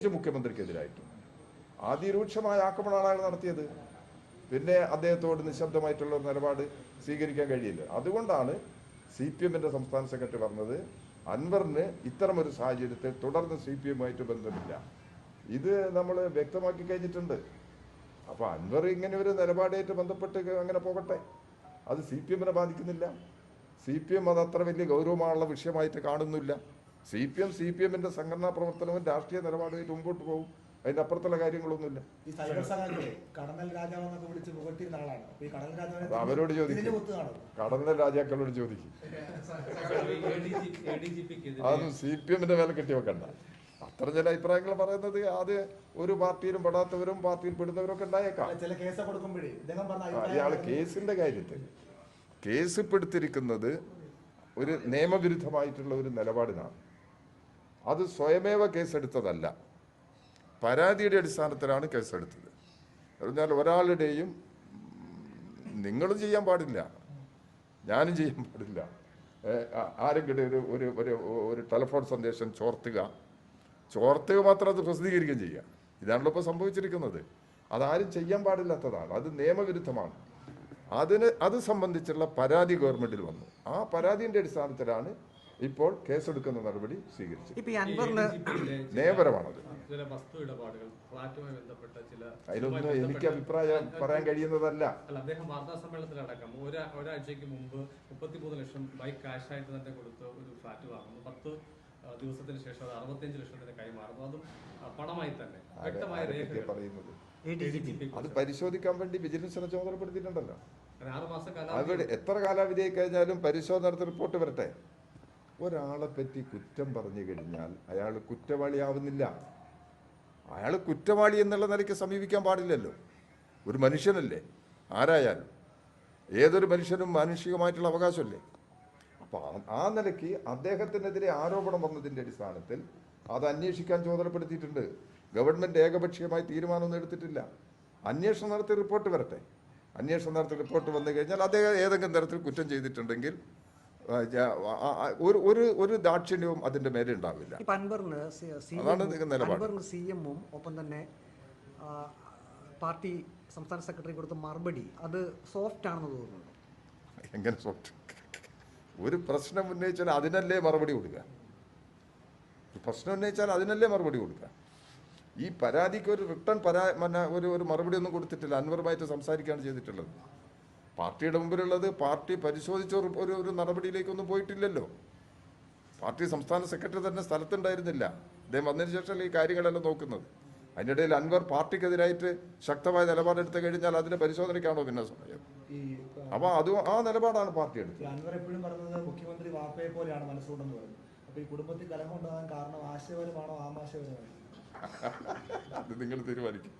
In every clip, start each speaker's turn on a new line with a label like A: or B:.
A: മുഖ്യമന്ത്രിക്കെതിരായിട്ടും അതിരൂക്ഷമായ ആക്രമണമാണ് അയാൾ നടത്തിയത്. പിന്നെ അദ്ദേഹത്തോട് നിശബ്ദമായിട്ടുള്ള ഒരു നിലപാട് സ്വീകരിക്കാൻ കഴിയില്ല. അതുകൊണ്ടാണ് CPM-ന്റെ സംസ്ഥാന സെക്രട്ടറി പറഞ്ഞത് അൻവറിന് ഇത്തരമൊരു സാഹചര്യത്തിൽ തുടർന്ന് CPM-ആയിട്ട് ബന്ധമില്ല. ഇത് നമ്മൾ വ്യക്തമാക്കി കഴിഞ്ഞിട്ടുണ്ട്. അപ്പോൾ അൻവർ ഇങ്ങനെ ഒരു നിലപാടായിട്ട് ബന്ധപ്പെട്ട് അങ്ങനെ പോകട്ടെ, അത് CPM-നെ ബാധിക്കുന്നില്ല. CPM അത് അത്ര വലിയ ഗൗരവമുള്ള വിഷയമായിട്ട് കാണുന്നില്ല. CPM-ന്റെ സംഘടനാ പ്രവർത്തനവും രാഷ്ട്രീയ നിലപാടുമായിട്ട് മുമ്പോട്ട് പോകും. അതിന്റെ അപ്പുറത്തുള്ള കാര്യങ്ങളൊന്നുമില്ല. അവരോട് ചോദിക്കും, കടന്നൽ രാജാക്കളോട് ചോദിക്കും. അതൊന്നും CPM-ന്റെ മേലെ കെട്ടി വെക്കണ്ട. അത്ര ചില അഭിപ്രായങ്ങൾ പറയുന്നത് അത് ഒരു പാർട്ടിയിലും പെടാത്തവരും പാർട്ടിയിൽ പെടുന്നവരൊക്കെ ഉണ്ടായേക്കാം. ഇയാള് കേസിന്റെ കാര്യത്തിൽ കേസ് പെടുത്തിരിക്കുന്നത് ഒരു നിയമവിരുദ്ധമായിട്ടുള്ള ഒരു നിലപാടിനാണ്. അത് സ്വയമേവ കേസെടുത്തതല്ല, പരാതിയുടെ അടിസ്ഥാനത്തിലാണ് കേസെടുത്തത്. പറഞ്ഞാൽ ഒരാളുടെയും നിങ്ങളും ചെയ്യാൻ പാടില്ല, ഞാനും ചെയ്യാൻ പാടില്ല, ആരെങ്കിലും ഒരു ടെലിഫോൺ സന്ദേശം ചോർത്തുക മാത്രം അത് പ്രസിദ്ധീകരിക്കുകയും ചെയ്യുക. ഇതാണല്ലോ ഇപ്പോൾ സംഭവിച്ചിരിക്കുന്നത്. അതാരും ചെയ്യാൻ പാടില്ലാത്തതാണ്, അത് നിയമവിരുദ്ധമാണ്. അത് സംബന്ധിച്ചുള്ള പരാതി ഗവൺമെന്റിൽ വന്നു. ആ പരാതിയുടെ അടിസ്ഥാനത്തിലാണ് ഇപ്പോൾ കേസെടുക്കുന്ന നടപടി സ്വീകരിച്ചത്. നിയമപരമാണത്. അതിലൊന്നും എനിക്ക് അഭിപ്രായം പറയാൻ കഴിയുന്നതല്ല.
B: അദ്ദേഹം വാർത്താ സമ്മേളനത്തിലടക്കം ഒരാഴ്ചക്ക് മുമ്പ് 33 ലക്ഷം ബൈക്ക് കാശായിട്ട് തന്നെ കൊടുത്ത് ഒരു ഫ്ലാറ്റ് വാങ്ങുന്നു. 10 ദിവസത്തിന് ശേഷം അത് 65 ലക്ഷത്തിന് കൈമാറുന്നു. അതും പണമായി തന്നെ വ്യക്തമായ രേഖ
A: പറയുന്നത്. അത് പരിശോധിക്കാൻ വേണ്ടി വിജിലൻസിനെ ചുമതലപ്പെടുത്തിയിട്ടുണ്ടല്ലോ.
B: 6 മാസം
A: അവിടെ എത്ര കാലാവധി കഴിഞ്ഞാലും പരിശോധന നടത്തി റിപ്പോർട്ട് വരട്ടെ. ഒരാളെ പറ്റി കുറ്റം പറഞ്ഞു കഴിഞ്ഞാൽ അയാൾ കുറ്റവാളിയാവുന്നില്ല. അയാൾ കുറ്റവാളി എന്നുള്ള നിലയ്ക്ക് സമീപിക്കാൻ പാടില്ലല്ലോ. ഒരു മനുഷ്യനല്ലേ, ആരായാലും ഏതൊരു മനുഷ്യനും മാനുഷികമായിട്ടുള്ള അവകാശമല്ലേ. അപ്പോൾ ആ നിലയ്ക്ക് അദ്ദേഹത്തിനെതിരെ ആരോപണം വന്നതിൻ്റെ അടിസ്ഥാനത്തിൽ അത് അന്വേഷിക്കാൻ ചുമതലപ്പെടുത്തിയിട്ടുണ്ട്. ഗവൺമെൻറ് ഏകപക്ഷീയമായി തീരുമാനമൊന്നും എടുത്തിട്ടില്ല. അന്വേഷണം നടത്തി റിപ്പോർട്ട് വരട്ടെ. അന്വേഷണം നടത്തി റിപ്പോർട്ട് വന്നു കഴിഞ്ഞാൽ അദ്ദേഹം ഏതെങ്കിലും തരത്തിൽ കുറ്റം ചെയ്തിട്ടുണ്ടെങ്കിൽ ഒരു ദാക്ഷിണ്യവും അതിന്റെ മേലെ ഉണ്ടാവില്ല. അതാണ് നിലപാട്.
C: CM-ഉം ഒപ്പം തന്നെ പാർട്ടി സംസ്ഥാന സെക്രട്ടറി കൊടുത്ത മറുപടി അത് സോഫ്റ്റ് ആണെന്ന് തോന്നുന്നു.
A: എങ്ങനെ സോഫ്റ്റ്? ഒരു പ്രശ്നം ഉന്നയിച്ചാൽ അതിനല്ലേ മറുപടി കൊടുക്കുക. പ്രശ്നം ഉന്നയിച്ചാൽ അതിനല്ലേ മറുപടി കൊടുക്കുക. ഈ പരാതിക്ക് ഒരു റിട്ടേൺ ഒരു മറുപടി ഒന്നും കൊടുത്തിട്ടില്ല. അൻവറുമായിട്ട് സംസാരിക്കുകയാണ് ചെയ്തിട്ടുള്ളത്. പാർട്ടിയുടെ മുമ്പിലുള്ളത് പാർട്ടി പരിശോധിച്ച ഒരു നടപടിയിലേക്കൊന്നും പോയിട്ടില്ലല്ലോ. പാർട്ടി സംസ്ഥാന സെക്രട്ടറി തന്നെ സ്ഥലത്തുണ്ടായിരുന്നില്ല. അദ്ദേഹം വന്നതിന് ശേഷം ഈ കാര്യങ്ങളെല്ലാം നോക്കുന്നത്. അതിനിടയിൽ അൻവർ പാർട്ടിക്കെതിരായിട്ട് ശക്തമായ നിലപാടെടുത്ത് കഴിഞ്ഞാൽ അതിന്റെ പരിശോധനയ്ക്കാണോ പിന്നെ സമയം? അപ്പൊ ആ നിലപാടാണ് പാർട്ടി എടുത്തത്.
D: അൻവർ എപ്പോഴും പറഞ്ഞത് മുഖ്യമന്ത്രി വാപ്പയെ പോലെയാണ് മനസ്സുകൊണ്ടെന്ന് പറഞ്ഞു. അപ്പൊ ഈ കുടുംബത്തിൽ കലഹം ഉണ്ടാകാൻ കാരണം ആശയപരമാണോ ആമാശയപരമാണോ?
A: അത് നിങ്ങൾ തീരുമാനിക്കും.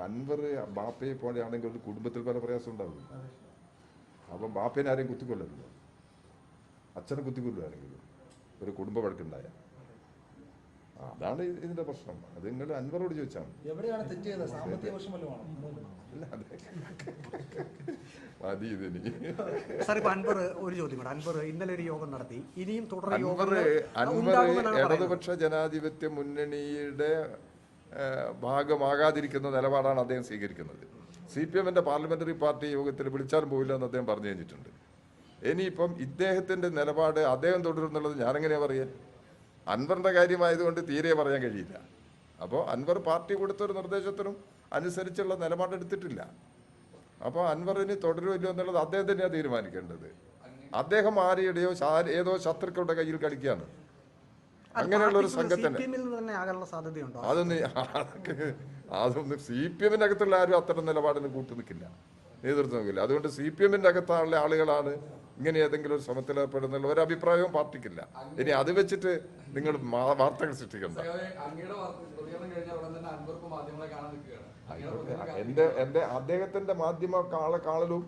A: അൻവർ ബാപ്പയെ പോലെയാണെങ്കിൽ ഒരു കുടുംബത്തിൽ പല പ്രയാസം ഉണ്ടാവും. അപ്പം ബാപ്പേനെ ആരെയും കുത്തിക്കൊല്ലല്ലോ, അച്ഛനെ കുത്തിക്കൊല്ലുകയാണെങ്കിലും ഒരു കുടുംബ വഴക്കുണ്ടായ അതാണ് ഇതിന്റെ പ്രശ്നം. അത് നിങ്ങൾ അൻവറോട് ചോദിച്ചാൽ മതി.
C: അൻവർ ഒരു ചോദ്യം കൂടെ. അൻവർ ഇന്നലെ ഒരു യോഗം നടത്തി, ഇനിയും
A: അൻവർ ഇടതുപക്ഷ ജനാധിപത്യ മുന്നണിയുടെ ഭാഗമാകാതിരിക്കുന്ന നിലപാടാണ് അദ്ദേഹം സ്വീകരിക്കുന്നത്. CPM-ന്റെ പാർലമെന്ററി പാർട്ടി യോഗത്തിൽ വിളിച്ചാലും പോയില്ല എന്ന് അദ്ദേഹം പറഞ്ഞു കഴിഞ്ഞിട്ടുണ്ട്. ഇനിയിപ്പം ഇദ്ദേഹത്തിന്റെ നിലപാട് അദ്ദേഹം തുടരുന്നുള്ളത് ഞാനെങ്ങനെയാ പറയാൻ? അൻവറിന്റെ കാര്യമായതുകൊണ്ട് തീരെ പറയാൻ കഴിയില്ല. അപ്പോൾ അൻവർ പാർട്ടി കൊടുത്തൊരു നിർദ്ദേശത്തിനും അനുസരിച്ചുള്ള നിലപാടെടുത്തിട്ടില്ല. അപ്പോൾ അൻവറിന് തുടരുമല്ലോ എന്നുള്ളത് അദ്ദേഹം തന്നെയാണ് തീരുമാനിക്കേണ്ടത്. അദ്ദേഹം ആരെയുടെയോ ഏതോ ശത്രുക്കളുടെ കയ്യിൽ കളിക്കുകയാണ്. അങ്ങനെയുള്ള ഒരു സംഘത്തിന് അതൊന്നും CPM-ന്റെ അകത്തുള്ള ആരും അത്തരം നിലപാടിന് കൂട്ടു നിൽക്കില്ല, നേതൃത്വം നിൽക്കില്ല. അതുകൊണ്ട് CPM-ന്റെ അകത്തുള്ള ആളുകളാണ് ഇങ്ങനെ ഏതെങ്കിലും ഒരു ശ്രമത്തിലേർപ്പെടുന്നുള്ള ഒരു അഭിപ്രായവും പാർട്ടിക്കില്ല. ഇനി അത് വെച്ചിട്ട് നിങ്ങൾ വാർത്തകൾ സൃഷ്ടിക്കണ്ട. എന്റെ അദ്ദേഹത്തിന്റെ മാധ്യമ കാണലും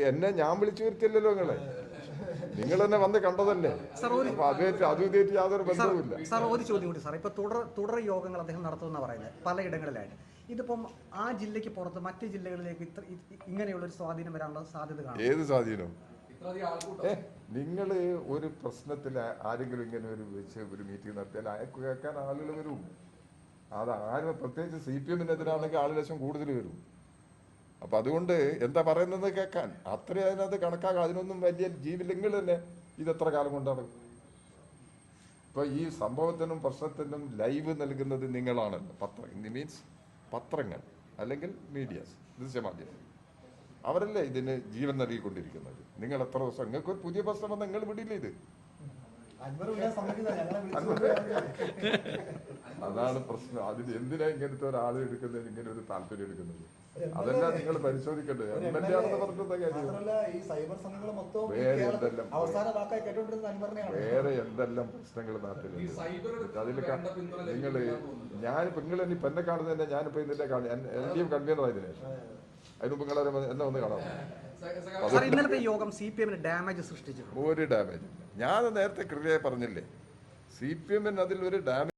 A: എന്നെ ഞാൻ വിളിച്ചു വരുത്തില്ലല്ലോ. നിങ്ങൾ തന്നെ വന്ന് കണ്ടതല്ലേ. അതുമായിട്ട് യാതൊരു ബന്ധവുമില്ല.
C: സാർ ഒരു ചോദ്യം കൂടി സാർ. ഇപ്പൊ തുടർ യോഗങ്ങൾ അദ്ദേഹം നടത്തുമെന്നാണ് പറയുന്നത് പലയിടങ്ങളിലായിട്ട്. ഇതിപ്പം ആ ജില്ലയ്ക്ക് പുറത്ത് മറ്റ് ജില്ലകളിലേക്ക് ഇങ്ങനെയുള്ളൊരു സ്വാധീനം വരാനുള്ള സാധ്യത കാണും.
A: ഏത് സ്വാധീനം? നിങ്ങൾ ഒരു പ്രശ്നത്തിൽ ആരെങ്കിലും ഇങ്ങനെ ഒരു വെച്ച് ഒരു മീറ്റിംഗ് നടത്തിയാൽ അയക്ക് കേൾക്കാൻ ആളുകൾ വരും. അത് ആരും പ്രത്യേകിച്ച് CPM-നെതിരാണെങ്കിൽ ആള് ലക്ഷം കൂടുതൽ വരും. അപ്പം അതുകൊണ്ട് എന്താ പറയുന്നത് കേൾക്കാൻ അത്രയും അതിനകത്ത് കണക്കാക്കാം. അതിനൊന്നും വലിയ ജീവില്ലെങ്കിൽ തന്നെ ഇതെത്ര കാലം കൊണ്ടാണ്. ഇപ്പൊ ഈ സംഭവത്തിനും പ്രശ്നത്തിനും ലൈവ് നൽകുന്നത് നിങ്ങളാണല്ലോ. മീൻസ് പത്രങ്ങൾ അല്ലെങ്കിൽ മീഡിയാസ്, ദൃശ്യമാധ്യമം, അവരല്ലേ ഇതിന് ജീവൻ നൽകിക്കൊണ്ടിരിക്കുന്നത്. നിങ്ങൾ എത്ര ദിവസം നിങ്ങൾക്ക് ഒരു പുതിയ പ്രശ്നം വന്നാൽ നിങ്ങൾ വിടില്ല ഇത്. അതാണ് പ്രശ്നം. അതിന് എന്തിനാ ഇങ്ങനത്തെ ഒരാൾ എടുക്കുന്നത്, ഇങ്ങനെ ഒരു താല്പര്യം എടുക്കുന്നത്? അതെല്ലാം നിങ്ങൾ പരിശോധിക്കണ്ടേ. MLA ആണെന്ന് പറഞ്ഞിട്ട് കാര്യം വേറെ എന്തെല്ലാം പ്രശ്നങ്ങൾ നാട്ടിലുണ്ട്. അതിൽ ഞാനിപ്പോ നിങ്ങൾ ഇപ്പൊ എന്നെ കാണുന്നത് തന്നെ ഞാനിപ്പോ ഇതിന്റെ LDF കൺവീനർ ആയതിനു ശേഷം അതിന് മുമ്പ് നിങ്ങളെ എന്നെ ഒന്ന് കാണാം.
C: ഇന്നലത്തെ യോഗം CPM-ന് ഡാമേജ് സൃഷ്ടിച്ചു?
A: ഒരു ഡാമേജ് ഇല്ല. ഞാൻ നേരത്തെ കൃത്യമായി പറഞ്ഞില്ലേ, CPM-ന് അതിൽ ഒരു ഡാമേജ്